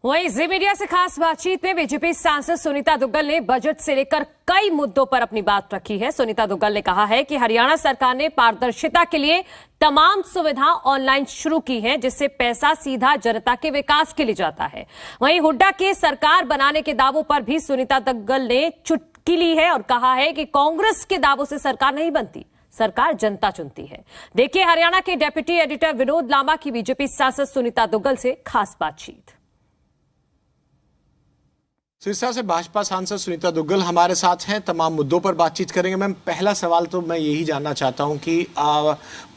वहीं जी मीडिया से खास बातचीत में बीजेपी सांसद सुनीता दुग्गल ने बजट से लेकर कई मुद्दों पर अपनी बात रखी है। सुनीता दुग्गल ने कहा है कि हरियाणा सरकार ने पारदर्शिता के लिए तमाम सुविधा ऑनलाइन शुरू की हैं, जिससे पैसा सीधा जनता के विकास के लिए जाता है। वहीं हुड्डा के सरकार बनाने के दावों पर भी सुनीता दुग्गल ने चुटकी ली है और कहा है कि कांग्रेस के दावों से सरकार नहीं बनती, सरकार जनता चुनती है। देखिए हरियाणा के डेप्यूटी एडिटर विनोद लांबा की बीजेपी सांसद सुनीता दुग्गल से खास बातचीत। सिरसा से भाजपा सांसद सुनीता दुग्गल हमारे साथ हैं, तमाम मुद्दों पर बातचीत करेंगे। मैम, पहला सवाल तो मैं यही जानना चाहता हूं कि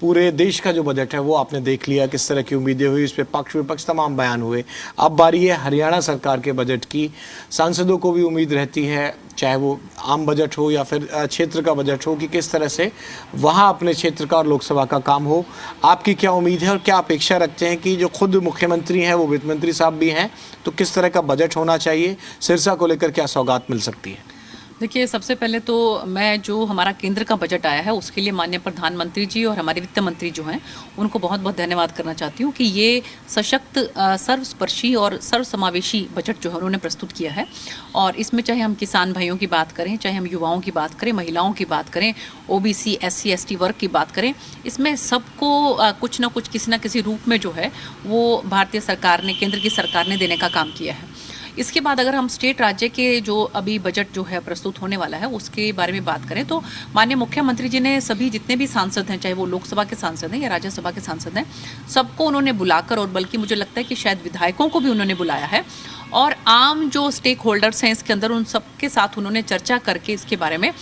पूरे देश का जो बजट है वो आपने देख लिया, किस तरह की उम्मीदें हुई, इस पे पक्ष विपक्ष तमाम बयान हुए। अब बारी है हरियाणा सरकार के बजट की। सांसदों को भी उम्मीद रहती है, चाहे वो आम बजट हो या फिर क्षेत्र का बजट हो, कि किस तरह से वहाँ अपने क्षेत्र का और लोकसभा का काम हो। आपकी क्या उम्मीद है और क्या अपेक्षा रखते हैं कि जो खुद मुख्यमंत्री हैं वो वित्त मंत्री साहब भी हैं, तो किस तरह का बजट होना चाहिए, सिरसा को लेकर क्या सौगात मिल सकती है? देखिए, सबसे पहले तो मैं जो हमारा केंद्र का बजट आया है उसके लिए माननीय प्रधानमंत्री जी और हमारे वित्त मंत्री जो हैं उनको बहुत बहुत धन्यवाद करना चाहती हूँ कि ये सशक्त, सर्वस्पर्शी और सर्वसमावेशी बजट जो है उन्होंने प्रस्तुत किया है। और इसमें चाहे हम किसान भाइयों की बात करें, चाहे हम युवाओं की बात करें, महिलाओं की बात करें, OBC SC ST वर्ग की बात करें, इसमें सबको कुछ ना कुछ किसी न किसी रूप में जो है वो भारतीय सरकार ने, केंद्र की सरकार ने देने का काम किया है। इसके बाद अगर हम स्टेट राज्य के जो अभी बजट जो है प्रस्तुत होने वाला है उसके बारे में बात करें तो माननीय मुख्यमंत्री जी ने सभी जितने भी सांसद हैं, चाहे वो लोकसभा के सांसद हैं या राज्यसभा के सांसद हैं, सबको उन्होंने बुलाकर, और बल्कि मुझे लगता है कि शायद विधायकों को भी उन्होंने बुलाया है, और आम जो स्टेक होल्डर्स हैं इसके अंदर उन सबके साथ उन्होंने चर्चा करके इसके बारे में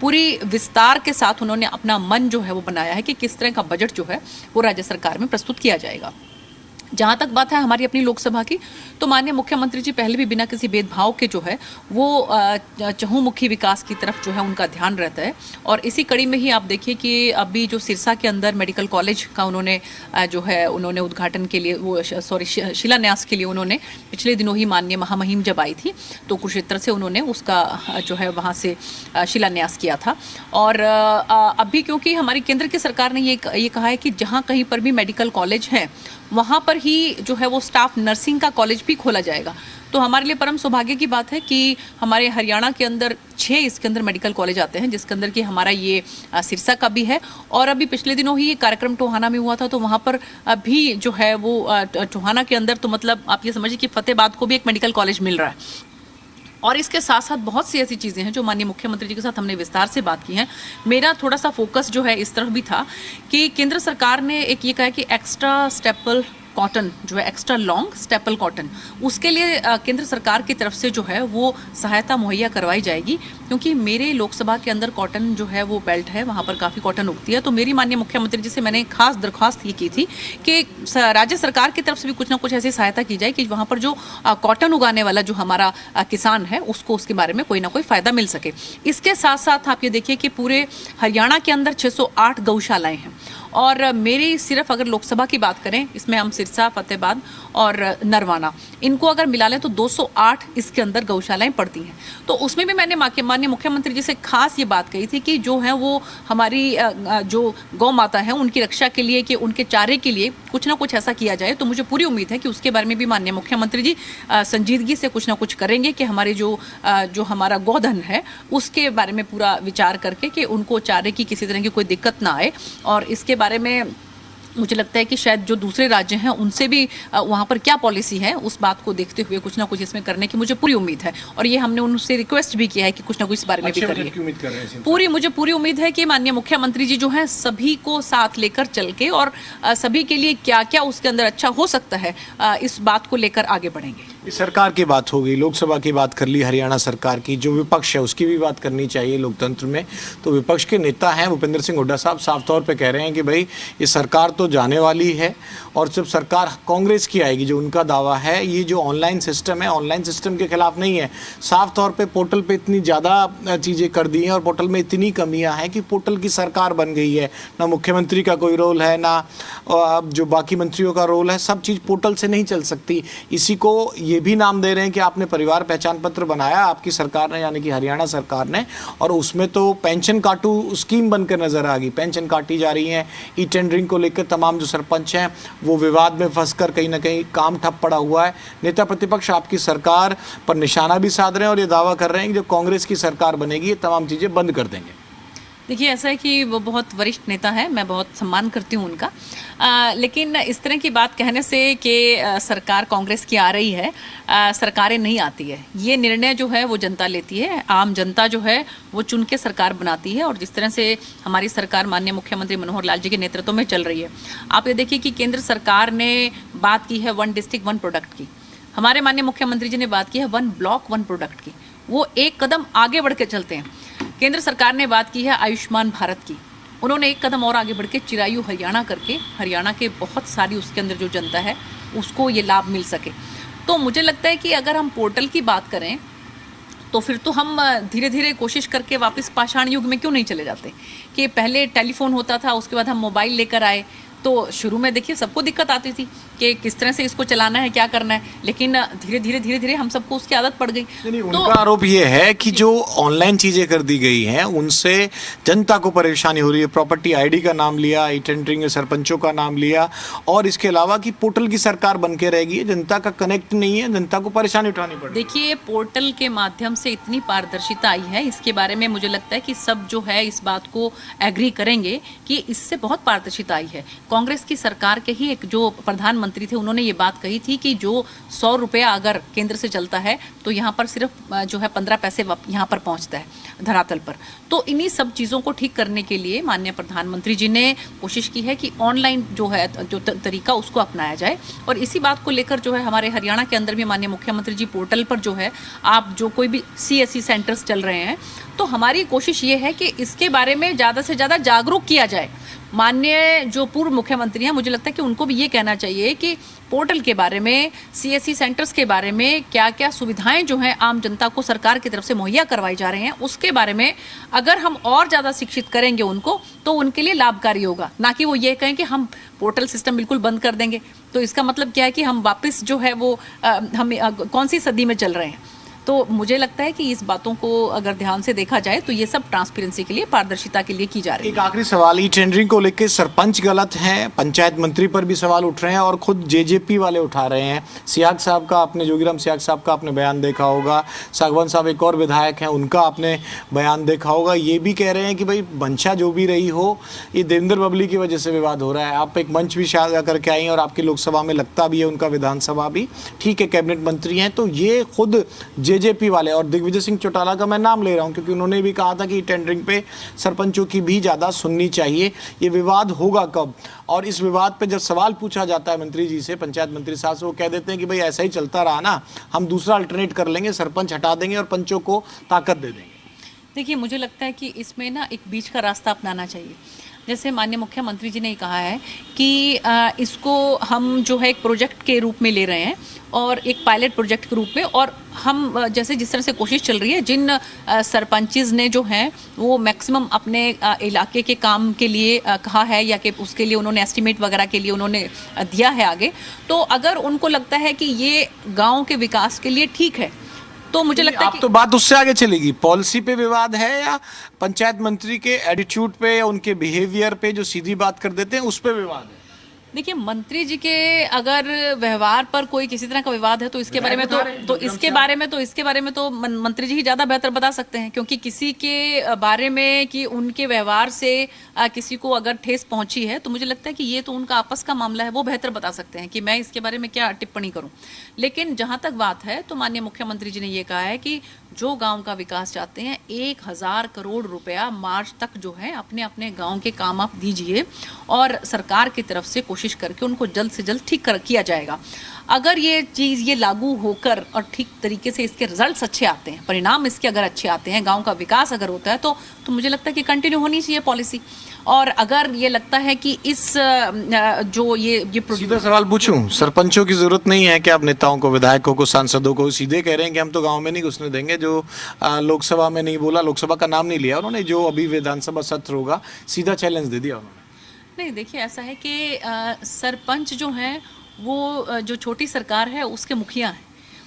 पूरी विस्तार के साथ उन्होंने अपना मन जो है वो बनाया है कि किस तरह का बजट जो है वो राज्य सरकार में प्रस्तुत किया जाएगा। जहाँ तक बात है हमारी अपनी लोकसभा की, तो माननीय मुख्यमंत्री जी पहले भी बिना किसी भेदभाव के जो है वो चहुमुखी विकास की तरफ जो है उनका ध्यान रहता है। और इसी कड़ी में ही आप देखिए कि अभी जो सिरसा के अंदर मेडिकल कॉलेज का उन्होंने जो है उन्होंने उद्घाटन के लिए वो शिलान्यास के लिए उन्होंने पिछले दिनों ही माननीय महामहिम जब आई थी तो कुरुक्षेत्र से उन्होंने उसका जो है वहाँ से शिलान्यास किया था। और अभी क्योंकि हमारी केंद्र की सरकार ने ये कहा है कि जहाँ कहीं पर भी मेडिकल कॉलेज है वहाँ पर ही जो है वो स्टाफ नर्सिंग का कॉलेज भी खोला जाएगा। तो हमारे लिए परम सौभाग्य की बात है कि हमारे हरियाणा के अंदर 6 इसके अंदर मेडिकल कॉलेज आते हैं, जिसके अंदर कि हमारा ये सिरसा का भी है। और अभी पिछले दिनों ही ये कार्यक्रम टोहाना में हुआ था, तो वहाँ पर भी जो है वो टोहाना के अंदर तो मतलब आप ये समझिए कि फतेहाबाद को भी एक मेडिकल कॉलेज मिल रहा है। और इसके साथ साथ बहुत सी ऐसी चीज़ें हैं जो माननीय मुख्यमंत्री जी के साथ हमने विस्तार से बात की हैं। मेरा थोड़ा सा फोकस जो है इस तरफ भी था कि केंद्र सरकार ने एक ये कहा कि एक्स्ट्रा स्टेपल कॉटन जो है, एक्स्ट्रा लॉन्ग स्टेपल कॉटन, उसके लिए केंद्र सरकार की तरफ से जो है वो सहायता मुहैया करवाई जाएगी, क्योंकि मेरे लोकसभा के अंदर कॉटन जो है वो बेल्ट है, वहाँ पर काफ़ी कॉटन उगती है। तो मेरी माननीय मुख्यमंत्री जी से मैंने खास दरख्वास्त ये की थी कि राज्य सरकार की तरफ से भी कुछ ना कुछ ऐसी सहायता की जाए कि वहाँ पर जो कॉटन उगाने वाला जो हमारा किसान है उसको उसके बारे में कोई ना कोई फ़ायदा मिल सके। इसके साथ साथ आप ये देखिए कि पूरे हरियाणा के अंदर 608 गौशालाएँ हैं, और मेरी सिर्फ अगर लोकसभा की बात करें, इसमें हम सिरसा, फतेहाबाद और नरवाना, इनको अगर मिला लें तो 208 इसके अंदर गौशालाएं पड़ती हैं। तो उसमें भी मैंने माननीय मुख्यमंत्री जी से खास ये बात कही थी कि जो है वो हमारी जो गौ माता है उनकी रक्षा के लिए, कि उनके चारे के लिए कुछ ना कुछ ऐसा किया जाए। तो मुझे पूरी उम्मीद है कि उसके बारे में भी माननीय मुख्यमंत्री जी संजीदगी से कुछ ना कुछ करेंगे कि हमारे जो हमारा गौधन है उसके बारे में पूरा विचार करके कि उनको चारे की किसी तरह की कोई दिक्कत ना आए। और इसके बारे में मुझे लगता है कि शायद जो दूसरे राज्य हैं उनसे भी वहाँ पर क्या पॉलिसी है उस बात को देखते हुए कुछ ना कुछ इसमें करने की मुझे पूरी उम्मीद है। और ये हमने उनसे रिक्वेस्ट भी किया है कि कुछ ना कुछ इस बारे में भी करिए। मुझे पूरी उम्मीद है कि माननीय मुख्यमंत्री जी जो है सभी को साथ लेकर चल के और सभी के लिए क्या क्या उसके अंदर अच्छा हो सकता है इस बात को लेकर आगे बढ़ेंगे। सरकार की बात हो गई, लोकसभा की बात कर ली, हरियाणा सरकार की, जो विपक्ष है उसकी भी बात करनी चाहिए लोकतंत्र में। तो विपक्ष के नेता हैं भूपेंद्र सिंह हुड्डा साहब, साफ तौर पे कह रहे हैं कि भाई ये सरकार तो जाने वाली है और जब सरकार कांग्रेस की आएगी, जो उनका दावा है, ये जो ऑनलाइन सिस्टम है, ऑनलाइन सिस्टम के खिलाफ नहीं है। साफ तौर पे पोर्टल पे इतनी ज़्यादा चीज़ें कर दी हैं और पोर्टल में इतनी कमियां हैं कि पोर्टल की सरकार बन गई है। ना मुख्यमंत्री का कोई रोल है, ना जो बाकी मंत्रियों का रोल है, सब चीज़ पोर्टल से नहीं चल सकती। इसी को ये भी नाम दे रहे हैं कि आपने परिवार पहचान पत्र बनाया आपकी सरकार ने, यानी कि हरियाणा सरकार ने, और उसमें तो पेंशन काटू स्कीम बनकर नजर आ गई। पेंशन काटी जा रही है, ई टेंडरिंग को लेकर तमाम जो सरपंच हैं वो विवाद में फंसकर कहीं ना कहीं काम ठप पड़ा हुआ है। नेता प्रतिपक्ष आपकी सरकार पर निशाना भी साध रहे हैं और ये दावा कर रहे हैं कि जो कांग्रेस की सरकार बनेगी ये तमाम चीज़ें बंद कर देंगे। देखिए, ऐसा है कि वो बहुत वरिष्ठ नेता है, मैं बहुत सम्मान करती हूँ उनका, लेकिन इस तरह की बात कहने से कि सरकार कांग्रेस की आ रही है, सरकारें नहीं आती है। ये निर्णय जो है वो जनता लेती है, आम जनता जो है वो चुन के सरकार बनाती है। और जिस तरह से हमारी सरकार माननीय मुख्यमंत्री मनोहर लाल जी के नेतृत्व में चल रही है, आप ये देखिए कि केंद्र सरकार ने बात की है 1 डिस्ट्रिक्ट 1 प्रोडक्ट की, हमारे माननीय मुख्यमंत्री जी ने बात की है 1 ब्लॉक 1 प्रोडक्ट की। वो एक कदम आगे बढ़ के चलते हैं। केंद्र सरकार ने बात की है आयुष्मान भारत की, उन्होंने एक कदम और आगे बढ़ के चिरायु हरियाणा करके हरियाणा के बहुत सारी उसके अंदर जो जनता है उसको ये लाभ मिल सके। तो मुझे लगता है कि अगर हम पोर्टल की बात करें तो फिर तो हम धीरे धीरे कोशिश करके वापस पाषाण युग में क्यों नहीं चले जाते कि पहले टेलीफोन होता था, उसके बाद हम मोबाइल लेकर आए। तो शुरू में देखिए सबको दिक्कत आती थी कि किस तरह से इसको चलाना है, क्या करना है, लेकिन धीरे धीरे हम सबको उसकी आदत पड़ गई। नहीं, उनका आरोप ये है कि जो ऑनलाइन चीजें कर दी गई हैं उनसे जनता को परेशानी हो रही है। प्रॉपर्टी आईडी का नाम लिया, ई टेंडरिंग में सरपंचों का नाम लिया, और इसके अलावा कि पोर्टल की सरकार बन के रहेगी, जनता का कनेक्ट नहीं है, जनता को परेशानी उठानी पड़ रही है। देखिए, पोर्टल के माध्यम से इतनी पारदर्शिता आई है, इसके बारे में मुझे लगता है कि सब जो है इस बात को एग्री करेंगे कि इससे बहुत पारदर्शिता आई है। कांग्रेस की सरकार के ही एक जो प्रधानमंत्री थे उन्होंने ये बात कही थी कि जो 100 रुपया अगर केंद्र से चलता है तो यहाँ पर सिर्फ जो है 15 पैसे यहाँ पर पहुँचता है धरातल पर। तो इन्हीं सब चीज़ों को ठीक करने के लिए माननीय प्रधानमंत्री जी ने कोशिश की है कि ऑनलाइन जो है जो तरीका उसको अपनाया जाए। और इसी बात को लेकर जो है हमारे हरियाणा के अंदर भी माननीय मुख्यमंत्री जी पोर्टल पर जो है आप जो कोई भी CSC सेंटर्स चल रहे हैं, तो हमारी कोशिश ये है कि इसके बारे में ज़्यादा से ज़्यादा जागरूक किया जाए। माननीय जो पूर्व मुख्यमंत्री हैं, मुझे लगता है कि उनको भी ये कहना चाहिए कि पोर्टल के बारे में, CSC सेंटर्स के बारे में क्या क्या सुविधाएं जो हैं आम जनता को सरकार की तरफ से मुहैया करवाई जा रहे हैं, उसके बारे में अगर हम और ज़्यादा शिक्षित करेंगे उनको तो उनके लिए लाभकारी होगा। ना कि वो ये कहें कि हम पोर्टल सिस्टम बिल्कुल बंद कर देंगे, तो इसका मतलब क्या है कि हम वापस जो है वो हम कौन सी सदी में चल रहे हैं। तो मुझे लगता है कि इस बातों को अगर ध्यान से देखा जाए तो ये सब ट्रांसपेरेंसी के लिए, पारदर्शिता के लिए की जा रही है। एक आखिरी सवाल, ई टेंडरिंग को लेकर सरपंच गलत हैं, पंचायत मंत्री पर भी सवाल उठ रहे हैं और खुद JJP वाले उठा रहे हैं। सियाग साहब का आपने, जोगीराम सियाग साहब का आपने बयान देखा होगा, सागवान साहब एक और विधायक हैं उनका आपने बयान देखा होगा। ये भी कह रहे हैं कि भाई मंशा जो भी रही हो, ये देवेंद्र बबली की वजह से विवाद हो रहा है। आप एक मंच भी शायद करके आई हैं और आपकी लोकसभा में लगता भी है, उनका विधानसभा भी, ठीक है, कैबिनेट मंत्री हैं, तो ये खुद JJP वाले, और दिग्विजय सिंह चौटाला का मैं नाम ले रहा हूं क्योंकि उन्होंने भी कहा था कि टेंडरिंग पे सरपंचों की भी ज़्यादा सुननी चाहिए। ये विवाद होगा कब? और इस विवाद पे जब सवाल पूछा जाता है मंत्री जी से, पंचायत मंत्री साहब से, वो कह देते हैं कि भाई ऐसा ही चलता रहा ना, हम दूसरा अल्टरनेट कर लेंगे, सरपंच हटा देंगे और पंचों को ताकत दे देंगे। देखिए, मुझे लगता है कि इसमें ना एक बीच का रास्ता अपनाना चाहिए। जैसे माननीय मुख्यमंत्री जी ने कहा है कि इसको हम जो है एक प्रोजेक्ट के रूप में ले रहे हैं और एक पायलट प्रोजेक्ट के रूप में, और हम जैसे जिस तरह से कोशिश चल रही है, जिन सरपंचेस ने जो हैं वो मैक्सिमम अपने इलाके के काम के लिए कहा है या कि उसके लिए उन्होंने एस्टिमेट वगैरह के लिए उन्होंने दिया है आगे, तो अगर उनको लगता है कि ये गाँव के विकास के लिए ठीक है तो मुझे लगता है आप तो बात उससे आगे चलेगी, पॉलिसी पे विवाद है या पंचायत मंत्री के एटीट्यूड पे या उनके बिहेवियर पे जो सीधी बात कर देते हैं उस पे विवाद है। देखिए, मंत्री जी के अगर व्यवहार पर कोई किसी तरह का विवाद है तो इसके बारे में इसके बारे में तो मंत्री जी ही ज्यादा बेहतर बता सकते हैं, क्योंकि किसी के बारे में कि उनके व्यवहार से किसी को अगर ठेस पहुंची है तो मुझे लगता है कि ये तो उनका आपस का मामला है, वो बेहतर बता सकते हैं कि मैं इसके बारे में क्या टिप्पणी करूं। लेकिन जहां तक बात है तो माननीय मुख्यमंत्री जी ने ये कहा है कि जो गांव का विकास चाहते हैं 1000 करोड़ रुपया मार्च तक जो है अपने अपने गांव के काम आप दीजिए और सरकार की तरफ से कोशिश करके उनको जल्द से जल्द ठीक किया जाएगा। अगर ये चीज़ ये लागू होकर और ठीक तरीके से इसके रिजल्ट्स अच्छे आते हैं, परिणाम इसके अगर अच्छे आते हैं, गांव का विकास अगर होता है तो मुझे लगता है कि कंटिन्यू होनी चाहिए पॉलिसी। और अगर ये लगता है कि इस जो ये सीधा सवाल पूछूं, सरपंचों की जरूरत नहीं है कि आप नेताओं को, विधायकों को, सांसदों को सीधे कह रहे हैं कि हम तो गांव में नहीं घुसने देंगे, जो लोकसभा में नहीं बोला, लोकसभा का नाम नहीं लिया उन्होंने, जो अभी विधानसभा सत्र होगा सीधा चैलेंज दे दिया उन्होंने। नहीं, देखिए ऐसा है कि सरपंच जो हैं वो जो छोटी सरकार है उसके मुखिया हैं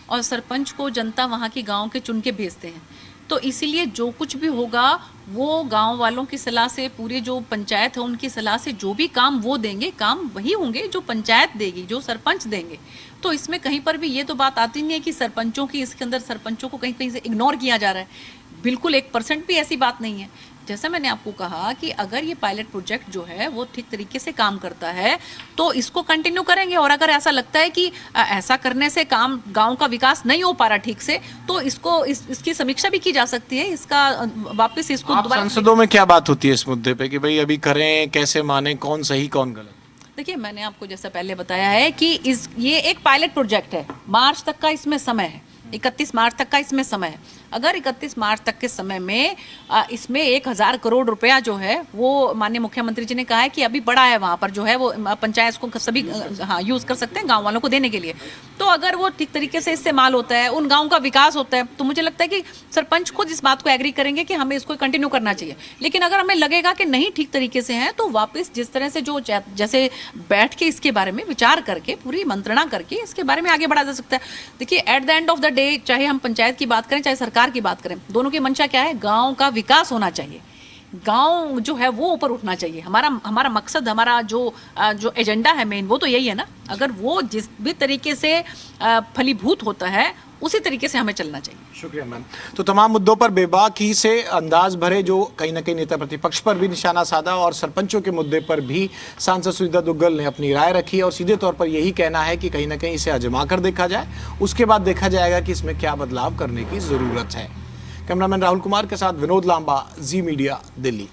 और सरपंच को जनता वहाँ की गांव के चुन के भेजते हैं। तो तो इसीलिए जो कुछ भी होगा वो गांव वालों की सलाह से, पूरे जो पंचायत है उनकी सलाह से जो भी काम वो देंगे, काम वही होंगे जो पंचायत देगी, जो सरपंच देंगे। तो इसमें कहीं पर भी ये तो बात आती नहीं है कि सरपंचों की, इसके अंदर सरपंचों को कहीं कहीं से इग्नोर किया जा रहा है। बिल्कुल 1% भी ऐसी बात नहीं है। जैसा मैंने आपको कहा कि अगर ये पायलट प्रोजेक्ट जो है वो ठीक तरीके से काम करता है तो इसको कंटिन्यू करेंगे, और अगर ऐसा लगता है कि ऐसा करने से काम, गांव का विकास नहीं हो पा रहा ठीक से, तो इसकी समीक्षा भी की जा सकती है, इसका वापस इसको आप संसदों में क्या बात होती है इस मुद्दे पे कि भाई अभी करें, कैसे माने, कौन सही कौन गलत? देखिए, मैंने आपको जैसा पहले बताया है कि ये एक पायलट प्रोजेक्ट है, मार्च तक का इसमें समय है, 31 मार्च तक का इसमें समय है। अगर 31 मार्च तक के समय में इसमें 1000 करोड़ रुपया जो है वो माननीय मुख्यमंत्री जी ने कहा है कि अभी बड़ा है, वहाँ पर जो है वो पंचायत को सभी यूज़ कर सकते हैं गांव वालों को देने के लिए। तो अगर वो ठीक तरीके से इस्तेमाल होता है, उन गाँव का विकास होता है, तो मुझे लगता है कि सरपंच खुद इस बात को एग्री करेंगे कि हमें इसको कंटिन्यू करना चाहिए। लेकिन अगर हमें लगेगा कि नहीं ठीक तरीके से है, तो वापस जिस तरह से जो जैसे बैठ के इसके बारे में विचार करके, पूरी मंत्रणा करके इसके बारे में आगे बढ़ा जा सकता है। देखिए, at the end of the day, चाहे हम पंचायत की बात करें चाहे सरकार की बात करें, दोनों की मंशा क्या है? गांव का विकास होना चाहिए, गांव जो है वो ऊपर उठना चाहिए। हमारा मकसद, हमारा जो एजेंडा है मेन, वो तो यही है ना। अगर वो जिस भी तरीके से फलीभूत होता है उसी तरीके से हमें चलना चाहिए। शुक्रिया मैम। तो तमाम मुद्दों पर बेबाकी से अंदाज भरे जो कहीं ना कहीं नेता प्रतिपक्ष पर भी निशाना साधा, और सरपंचों के मुद्दे पर भी सांसद सुनीता दुग्गल ने अपनी राय रखी, और सीधे तौर पर यही कहना है कि कहीं ना कहीं इसे आजमा कर देखा जाए, उसके बाद देखा जाएगा कि इसमें क्या बदलाव करने की जरूरत है। कैमरामैन राहुल कुमार के साथ विनोद लांबा, जी मीडिया, दिल्ली।